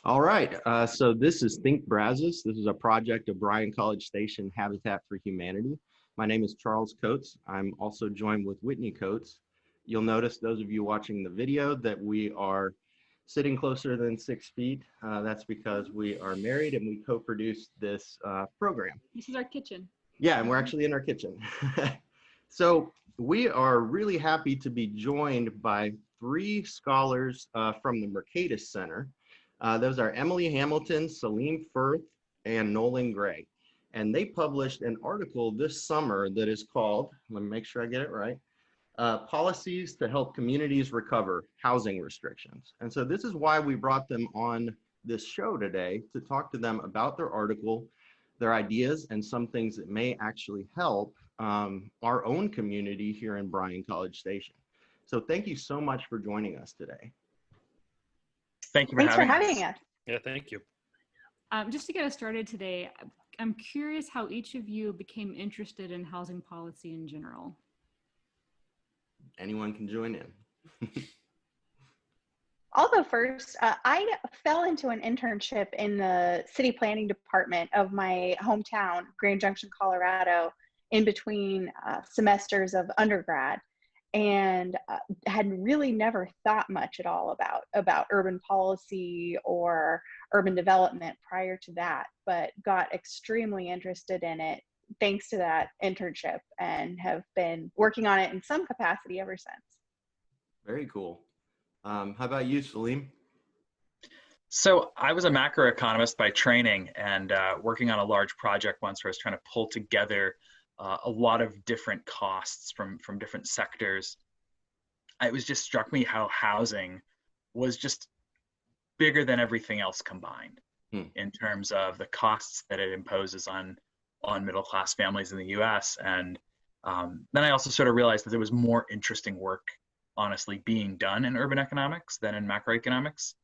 All right, so this is Think Brazos. This is a project of Bryan College Station Habitat for Humanity. My name is Charles Coates. I'm also joined with Whitney Coates. You'll notice, those of you watching the video, that we are sitting closer than 6 feet. That's because we are married and we co-produced this program. This is our kitchen. Yeah, and we're actually in our kitchen. So we are really happy to be joined by three scholars from the Mercatus Center. Those are Emily Hamilton, Salim Furth, and Nolan Gray. And they published an article this summer that is called, let me make sure I get it right, Policies to Help Communities Recover Housing Restrictions. And so this is why we brought them on this show today, to talk to them about their article, their ideas, and some things that may actually help our own community here in Bryan College Station. So thank you so much for joining us today. Thank you Thanks for having us. Yeah, thank you. Just to get us started today, I'm curious how each of you became interested in housing policy in general. Anyone can join in. I'll go first. I fell into an internship in the city planning department of my hometown, Grand Junction, Colorado, in between semesters of undergrad, and had really never thought much at all about urban policy or urban development prior to that, but got extremely interested in it thanks to that internship and have been working on it in some capacity ever since. Very cool. How about you, Salim? So I was a macroeconomist by training, and working on a large project once where I was trying to pull together a lot of different costs from different sectors. It was just struck me how housing was just bigger than everything else combined in terms of the costs that it imposes on middle class families in the US. And then I also sort of realized that there was more interesting work, honestly, being done in urban economics than in macroeconomics.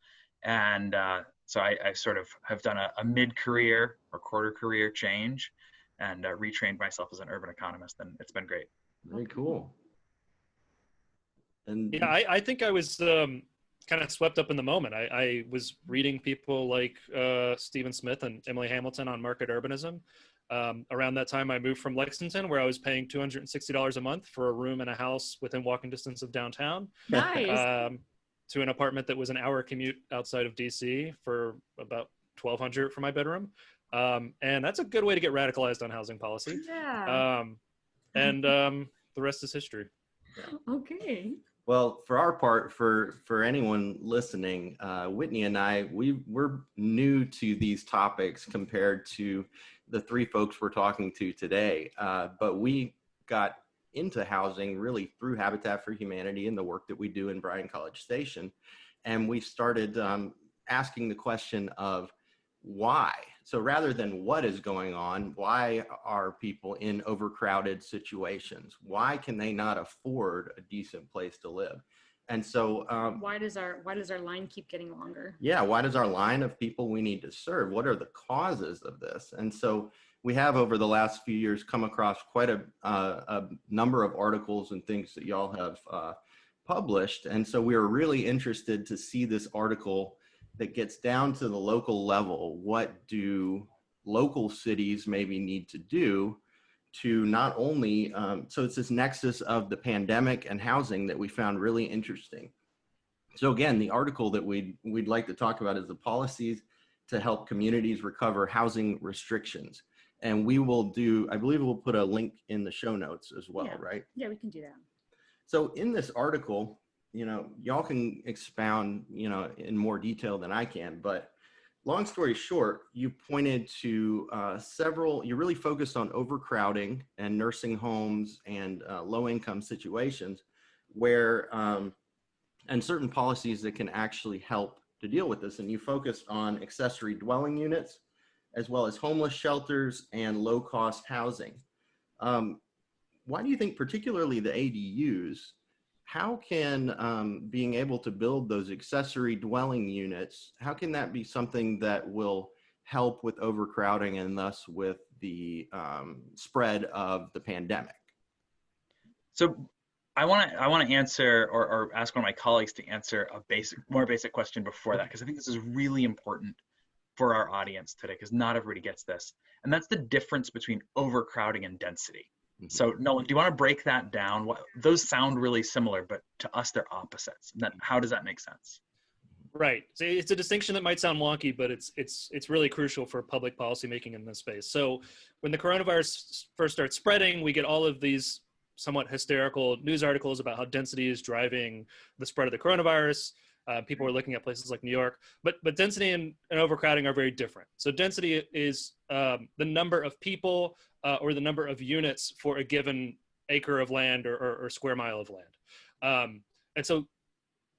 And so I sort of have done a mid-career or quarter career change and retrained myself as an urban economist, and it's been great. Very cool. And yeah, I think I was kind of swept up in the moment. I was reading people like Stephen Smith and Emily Hamilton on market urbanism. Around that time, I moved from Lexington, where I was paying $260 a month for a room in a house within walking distance of downtown. Nice. To an apartment that was an hour commute outside of DC for about $1,200 for my bedroom. And that's a good way to get radicalized on housing policy. Yeah. And the rest is history. Okay. well, for our part, for anyone listening, Whitney and I, we're new to these topics compared to the three folks we're talking to today. But we got into housing really through Habitat for Humanity and the work that we do in Bryan College Station. And we started asking the question of why. So rather than what is going on, why are people in overcrowded situations? Why can they not afford a decent place to live? And so why does our line keep getting longer? yeah, why does our line of people we need to serve? What are the causes of this? And so we have, over the last few years, come across quite a number of articles and things that y'all have published. And so we were really interested to see this article that gets down to the local level. What do local cities maybe need to do to not only, so it's this nexus of the pandemic and housing that we found really interesting. So again, the article that we'd like to talk about is the policies to help communities recover housing restrictions. And we will do, I believe we'll put a link in the show notes as well, Yeah. right? Yeah, we can do that. So in this article, y'all can expound, in more detail than I can, but long story short, you pointed to you really focused on overcrowding and nursing homes and low-income situations where, and certain policies that can actually help to deal with this. And you focused on accessory dwelling units, as well as homeless shelters and low-cost housing. Why do you think particularly the ADUs, how can being able to build those accessory dwelling units, how can that be something that will help with overcrowding and thus with the spread of the pandemic? So I want to answer or ask one of my colleagues to answer a more basic question before that, because I think this is really important for our audience today, because not everybody gets this. And that's the difference between overcrowding and density. Mhm. So Nolan, do you want to break that down? Those sound really similar, but to us, they're opposites. And how does that make sense? Right. So it's a distinction that might sound wonky, but it's really crucial for public policy making in this space. So when the coronavirus first starts spreading, we get all of these somewhat hysterical news articles about how density is driving the spread of the coronavirus. People are looking at places like New York, but density and overcrowding are very different. So density is the number of people or the number of units for a given acre of land or square mile of land. And so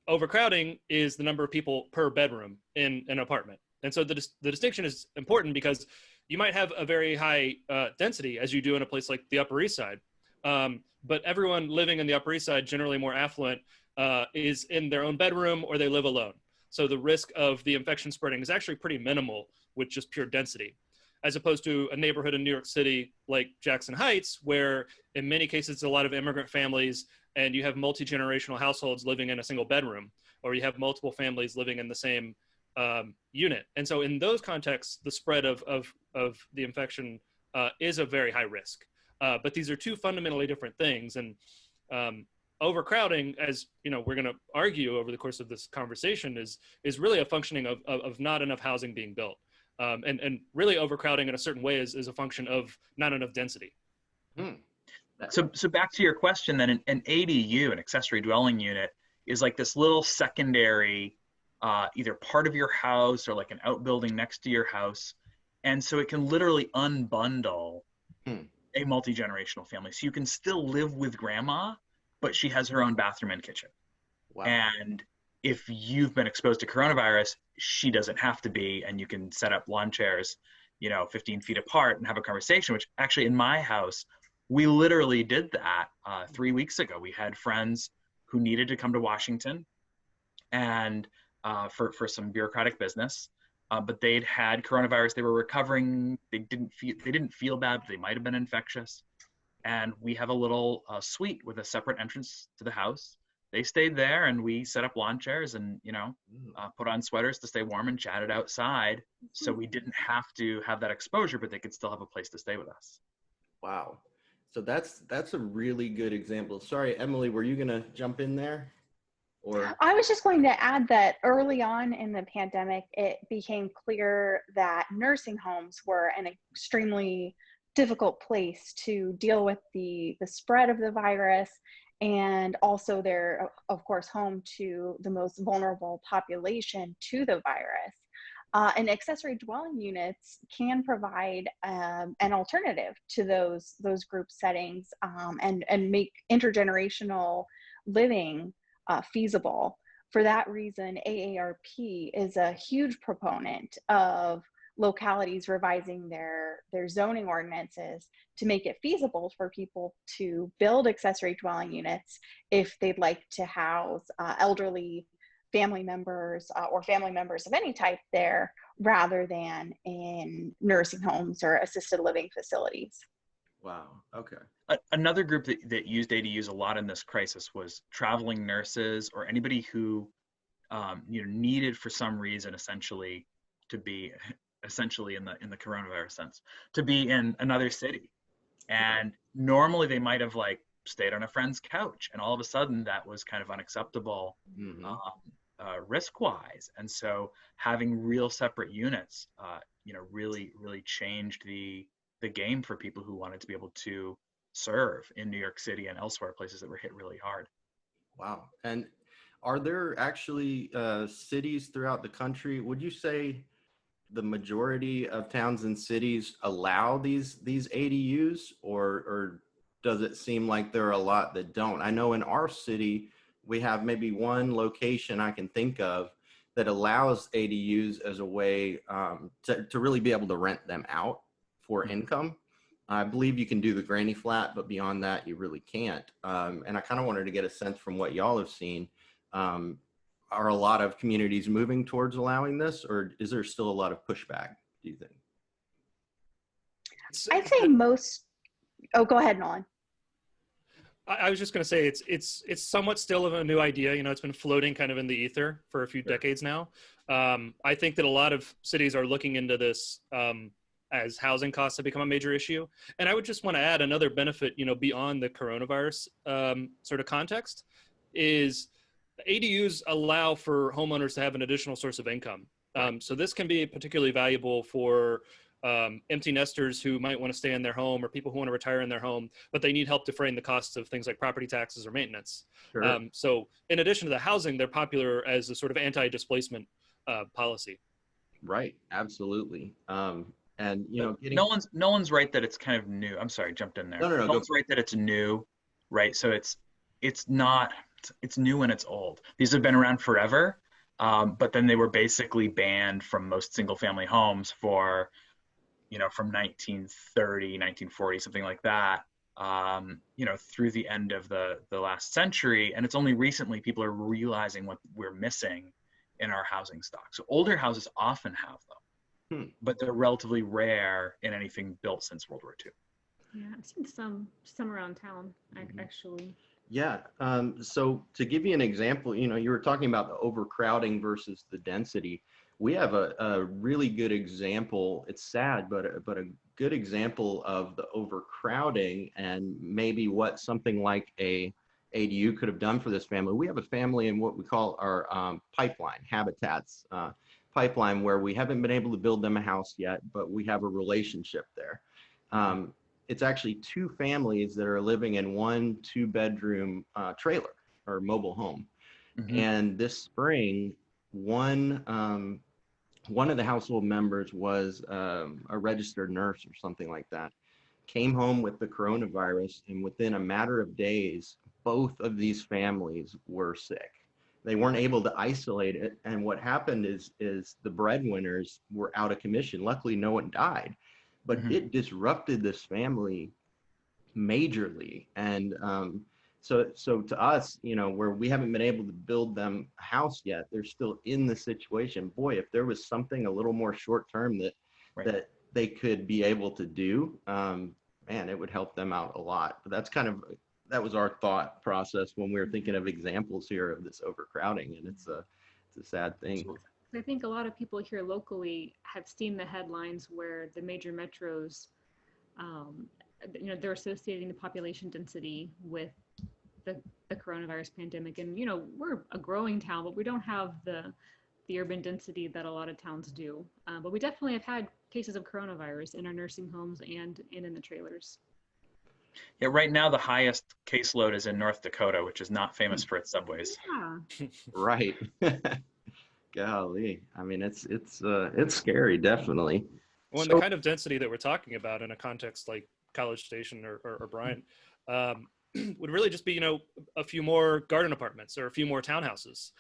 overcrowding is the number of people per bedroom in an apartment. And so the distinction is important because you might have a very high density, as you do in a place like the Upper East Side. But everyone living in the Upper East Side, generally more affluent, is in their own bedroom or they live alone. So the risk of the infection spreading is actually pretty minimal with just pure density, as opposed to a neighborhood in New York City like Jackson Heights, where in many cases it's a lot of immigrant families and you have multi-generational households living in a single bedroom, or you have multiple families living in the same unit. And so in those contexts, the spread of the infection is a very high risk. But these are two fundamentally different things. And overcrowding, as you know, we're going to argue over the course of this conversation, is really a functioning of not enough housing being built. And really overcrowding in a certain way is a function of not enough density. So back to your question then, an ADU, an accessory dwelling unit, is like this little secondary, either part of your house or like an outbuilding next to your house. And so it can literally unbundle a multi-generational family. So you can still live with grandma, but she has her own bathroom and kitchen. Wow. And if you've been exposed to coronavirus, she doesn't have to be, and you can set up lawn chairs, 15 feet apart and have a conversation, which actually in my house, we literally did that 3 weeks ago. We had friends who needed to come to Washington and for some bureaucratic business, but they'd had coronavirus. They were recovering. They didn't feel bad, but they might have been infectious. And we have a little suite with a separate entrance to the house. They stayed there, and we set up lawn chairs and put on sweaters to stay warm and chatted outside. So we didn't have to have that exposure, but they could still have a place to stay with us. Wow. So that's a really good example. Sorry, Emily, were you going to jump in there? Or I was just going to add that early on in the pandemic, it became clear that nursing homes were an extremely difficult place to deal with the spread of the virus, and also they're, of course, home to the most vulnerable population to the virus. And accessory dwelling units can provide an alternative to those group settings and make intergenerational living feasible. For that reason, AARP is a huge proponent of localities revising their zoning ordinances to make it feasible for people to build accessory dwelling units if they'd like to house elderly family members or family members of any type there, rather than in nursing homes or assisted living facilities. wow. Okay. Another group that used ADUs a lot in this crisis was traveling nurses or anybody who needed for some reason essentially to be in the coronavirus sense to be in another city. And normally they might have like stayed on a friend's couch, and all of a sudden that was kind of unacceptable risk-wise. And so having real separate units really changed the game for people who wanted to be able to serve in New York City and elsewhere, places that were hit really hard. Wow. And are there actually cities throughout the country, would you say the majority of towns and cities allow these ADUs, or does it seem like there are a lot that don't? I know in our city, we have maybe one location I can think of that allows ADUs as a way to really be able to rent them out for income. I believe you can do the granny flat, but beyond that, you really can't. And I kind of wanted to get a sense from what y'all have seen. Are a lot of communities moving towards allowing this, or is there still a lot of pushback, do you think? I'd say most, oh, go ahead, Nolan. I was just going to say it's somewhat still of a new idea. You know, it's been floating kind of in the ether for a few decades now. I think that a lot of cities are looking into this as housing costs have become a major issue. And I would just want to add another benefit, you know, beyond the coronavirus sort of context, is ADUs allow for homeowners to have an additional source of income. So this can be particularly valuable for empty nesters who might want to stay in their home, or people who want to retire in their home, but they need help defraying the costs of things like property taxes or maintenance. Sure. So in addition to the housing, they're popular as a sort of anti-displacement policy. Right. Absolutely. And you know, Nolan's right that it's kind of new. I'm sorry, jumped in there. No. Nolan's right that it's new, right? So it's new and it's old. These have been around forever, but then they were basically banned from most single-family homes for, you know, from 1930, 1940, something like that, you know, through the end of the last century. And it's only recently people are realizing what we're missing in our housing stock. So older houses often have them, but they're relatively rare in anything built since World War II. Yeah, I've seen some around town, actually. Yeah. So to give you an example, you know, you were talking about the overcrowding versus the density. We have a really good example. It's sad, but a good example of the overcrowding and maybe what something like a ADU could have done for this family. We have a family in what we call our pipeline, habitats pipeline, where we haven't been able to build them a house yet, but we have a relationship there. It's actually two families that are living in one 2-bedroom trailer or mobile home. And this spring, one of the household members was a registered nurse or something like that, came home with the coronavirus, and within a matter of days, both of these families were sick. They weren't able to isolate it. And what happened is the breadwinners were out of commission. Luckily, no one died, but it disrupted this family majorly. And so to us, you know, where we haven't been able to build them a house yet, they're still in the situation. Boy, if there was something a little more short term that they could be able to do, man, it would help them out a lot. But that was our thought process when we were thinking of examples here of this overcrowding, and it's a sad thing. I think a lot of people here locally have seen the headlines where the major metros, you know, they're associating the population density with the coronavirus pandemic. And, you know, we're a growing town, but we don't have the urban density that a lot of towns do. But we definitely have had cases of coronavirus in our nursing homes and in the trailers. Yeah, right now the highest caseload is in North Dakota, which is not famous for its subways. Yeah. Right. Golly, I mean, it's scary, definitely. Well, and the kind of density that we're talking about in a context like College Station or Bryan would really just be, you know, a few more garden apartments or a few more townhouses,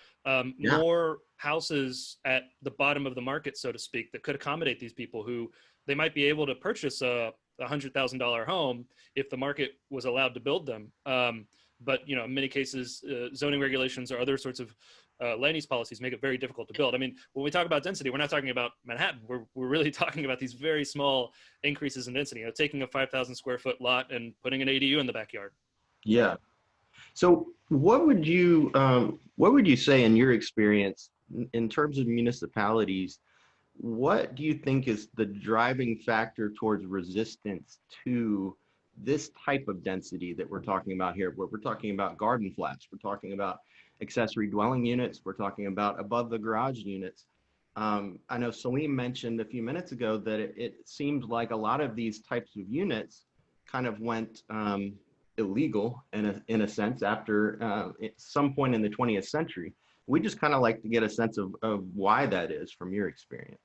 more houses at the bottom of the market, so to speak, that could accommodate these people who they might be able to purchase a $100,000 home if the market was allowed to build them. But, you know, in many cases, zoning regulations or other sorts of land use policies make it very difficult to build. I mean, when we talk about density, we're not talking about Manhattan. We're really talking about these very small increases in density, you know, taking a 5,000 square foot lot and putting an ADU in the backyard. Yeah. So what would you say in your experience in terms of municipalities, what do you think is the driving factor towards resistance to this type of density that we're talking about here, where we're talking about garden flats, we're talking about accessory dwelling units, we're talking about above the garage units? I know Salim mentioned a few minutes ago that it seems like a lot of these types of units kind of went illegal in a sense after at some point in the 20th century. We just kind of like to get a sense of why that is from your experience.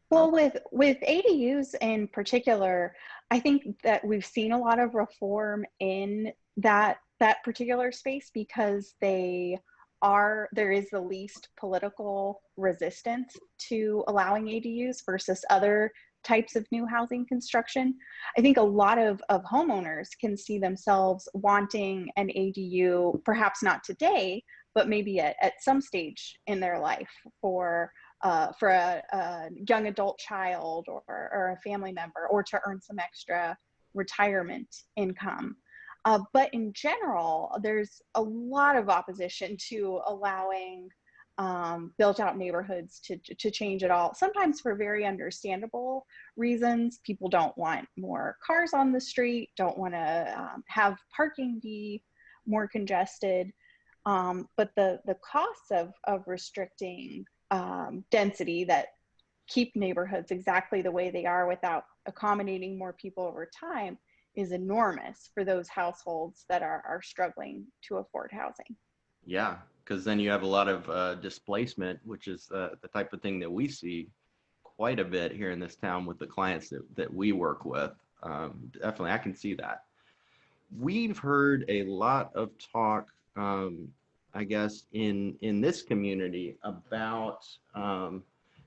Well, with ADUs in particular, I think that we've seen a lot of reform in that particular space because there is the least political resistance to allowing ADUs versus other types of new housing construction. I think a lot of homeowners can see themselves wanting an ADU, perhaps not today, but maybe at some stage in their life for a young adult child or a family member, or to earn some extra retirement income. But in general, there's a lot of opposition to allowing built out neighborhoods to change at all, sometimes for very understandable reasons. People don't want more cars on the street, don't want to have parking be more congested. But the costs of restricting density that keep neighborhoods exactly the way they are without accommodating more people over time is enormous for those households that are struggling to afford housing. Yeah, because then you have a lot of displacement, which is the type of thing that we see quite a bit here in this town with the clients that we work with. Definitely, I can see that. We've heard a lot of talk, I guess, in this community about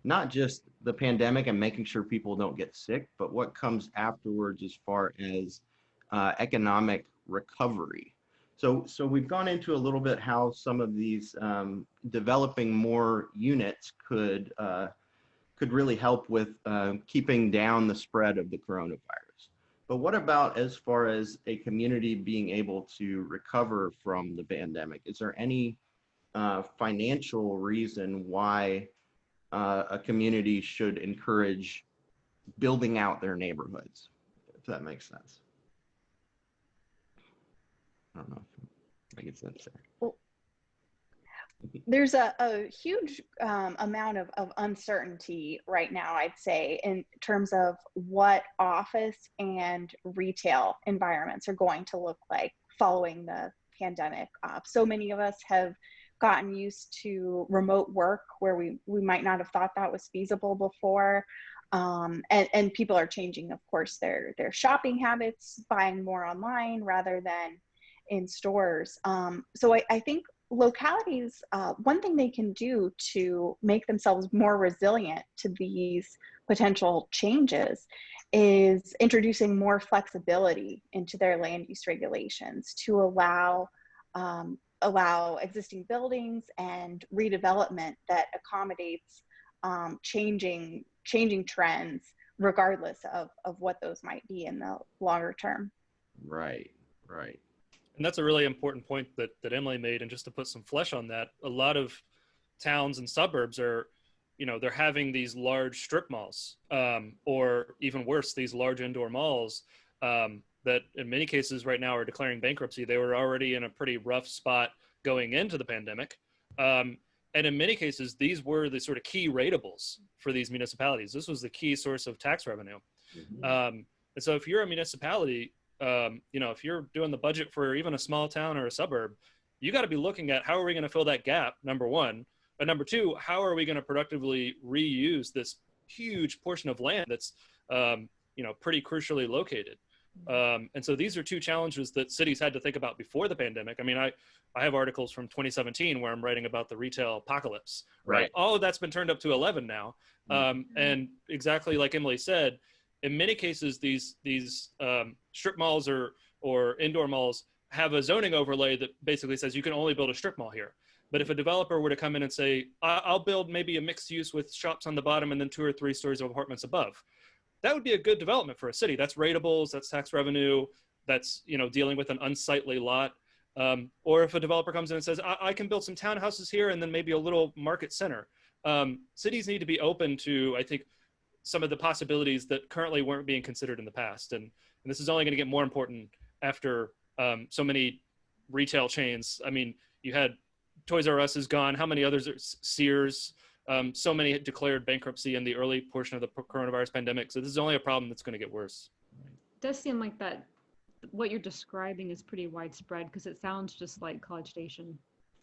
not just the pandemic and making sure people don't get sick, but what comes afterwards as far as economic recovery. So we've gone into a little bit how some of these developing more units could really help with keeping down the spread of the coronavirus. But what about as far as a community being able to recover from the pandemic? Is there any financial reason why a community should encourage building out their neighborhoods, if that makes sense? I don't know if it makes sense there. Well, there's a huge amount of uncertainty right now, I'd say, in terms of what office and retail environments are going to look like following the pandemic. So many of us have gotten used to remote work where we might not have thought that was feasible before. And people are changing, of course, their shopping habits, buying more online rather than in stores. So I think localities, one thing they can do to make themselves more resilient to these potential changes is introducing more flexibility into their land use regulations to allow existing buildings and redevelopment that accommodates changing trends, regardless of what those might be in the longer term. Right. And that's a really important point that Emily made. And just to put some flesh on that, a lot of towns and suburbs are, they're having these large strip malls, or even worse, these large indoor malls that in many cases right now are declaring bankruptcy. They were already in a pretty rough spot going into the pandemic. And in many cases, these were the sort of key ratables for these municipalities. This was the key source of tax revenue. Mm-hmm. And so if you're a municipality, if you're doing the budget for even a small town or a suburb, you got to be looking at how are we going to fill that gap, number one. But number two, how are we going to productively reuse this huge portion of land that's, pretty crucially located. And so these are two challenges that cities had to think about before the pandemic. I mean, I have articles from 2017 where I'm writing about the retail apocalypse, right? All of that's been turned up to 11 now. And exactly like Emily said, in many cases, these strip malls or indoor malls have a zoning overlay that basically says you can only build a strip mall here. But if a developer were to come in and say, I'll build maybe a mixed use with shops on the bottom and then 2 or 3 stories of apartments above, that would be a good development for a city. That's ratables, that's tax revenue, that's dealing with an unsightly lot. Or if a developer comes in and says, I can build some townhouses here and then maybe a little market center. Cities need to be open to, I think, some of the possibilities that currently weren't being considered in the past. And this is only going to get more important after so many retail chains. I mean, you had Toys R Us is gone. How many others are Sears? So many had declared bankruptcy in the early portion of the coronavirus pandemic. So this is only a problem that's going to get worse. It does seem like that what you're describing is pretty widespread because it sounds just like College Station.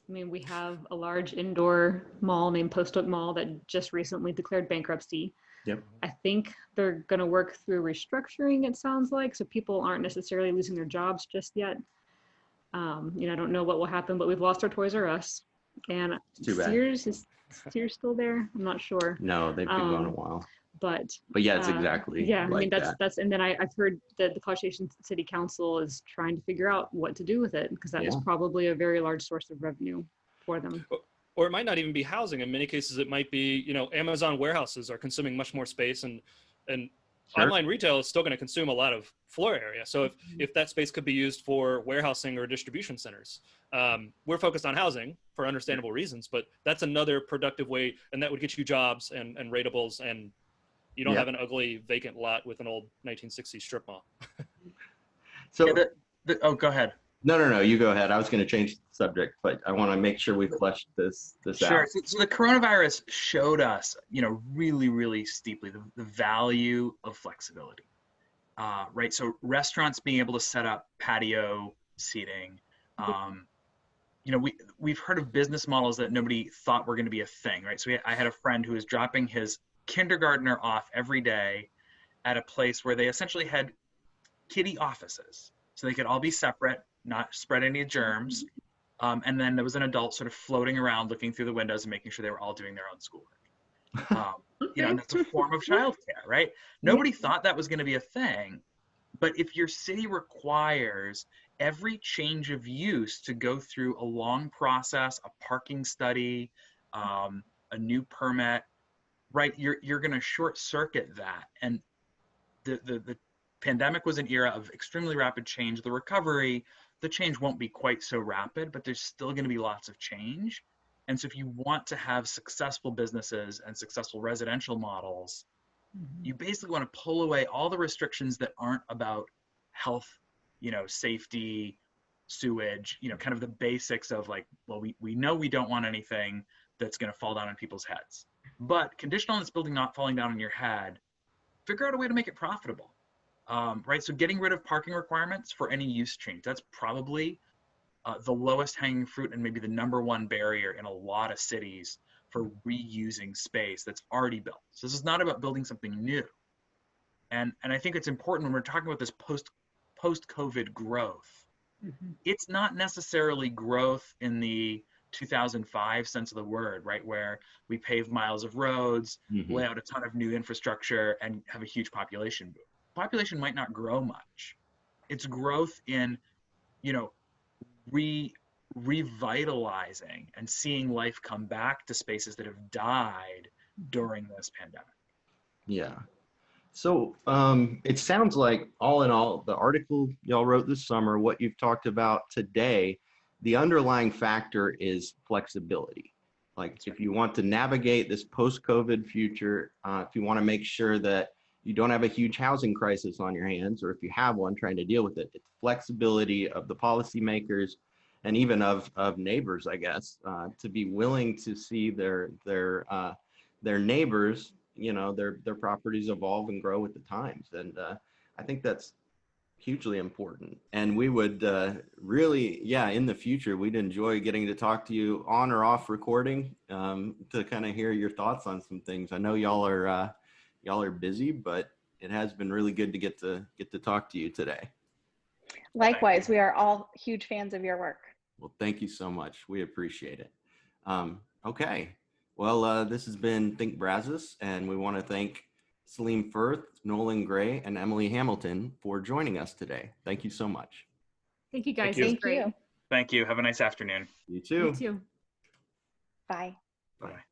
I mean, we have a large indoor mall named Post Oak Mall that just recently declared bankruptcy. Yep. I think they're going to work through restructuring, it sounds like, so people aren't necessarily losing their jobs just yet. I don't know what will happen, but we've lost our Toys R Us. And Sears, is Sears still there? I'm not sure. No, they've been gone a while. But yeah, it's exactly. Yeah, like I mean, that's, and then I've heard that the College Station City Council is trying to figure out what to do with it because that was probably a very large source of revenue for them. Or it might not even be housing. In many cases, it might be, Amazon warehouses are consuming much more space and Sure. online retail is still going to consume a lot of floor area. So if that space could be used for warehousing or distribution centers, we're focused on housing for understandable reasons, but that's another productive way, and that would get you jobs and ratables, and you don't have an ugly vacant lot with an old 1960s strip mall. So, oh, go ahead. No, you go ahead. I was going to change the subject, but I want to make sure we flesh this Sure. out. So the coronavirus showed us, really, really steeply the value of flexibility, right? So restaurants being able to set up patio seating, we've heard of business models that nobody thought were going to be a thing, right? So I had a friend who was dropping his kindergartner off every day at a place where they essentially had kiddie offices, so they could all be separate, not spread any germs. And then there was an adult sort of floating around looking through the windows and making sure they were all doing their own schoolwork. And that's a form of childcare, right? Nobody thought that was going to be a thing. But if your city requires every change of use to go through a long process, a parking study, a new permit, right, you're going to short circuit that. And the pandemic was an era of extremely rapid change. The recovery, the change won't be quite so rapid, but there's still going to be lots of change. And so if you want to have successful businesses and successful residential models, you basically want to pull away all the restrictions that aren't about health, safety, sewage, kind of the basics of like, well, we know we don't want anything that's going to fall down on people's heads. But conditional on this building not falling down on your head, figure out a way to make it profitable. Right, so getting rid of parking requirements for any use change, that's probably the lowest hanging fruit and maybe the number one barrier in a lot of cities for reusing space that's already built. So this is not about building something new. And I think it's important when we're talking about this post-COVID growth, it's not necessarily growth in the 2005 sense of the word, right, where we pave miles of roads, lay out a ton of new infrastructure, and have a huge population boom. Population might not grow much. It's growth in, revitalizing and seeing life come back to spaces that have died during this pandemic. Yeah. So it sounds like, all in all, the article y'all wrote this summer, what you've talked about today, the underlying factor is flexibility. Like, if you want to navigate this post-COVID future, if you want to make sure that you don't have a huge housing crisis on your hands, or if you have one, trying to deal with it, it's flexibility of the policymakers and even of neighbors, I guess, to be willing to see their neighbors, their properties evolve and grow with the times. And I think that's hugely important. And we would really, in the future, we'd enjoy getting to talk to you on or off recording to kind of hear your thoughts on some things. I know y'all are busy, but it has been really good to get to talk to you today. Likewise, we are all huge fans of your work. Well, thank you so much. We appreciate it. Okay. Well, this has been Think Brazos, and we want to thank Salim Furth, Nolan Gray, and Emily Hamilton for joining us today. Thank you so much. Thank you, guys. Thank It was great. you. Thank you. Have a nice afternoon. You too. You too. Bye. Bye.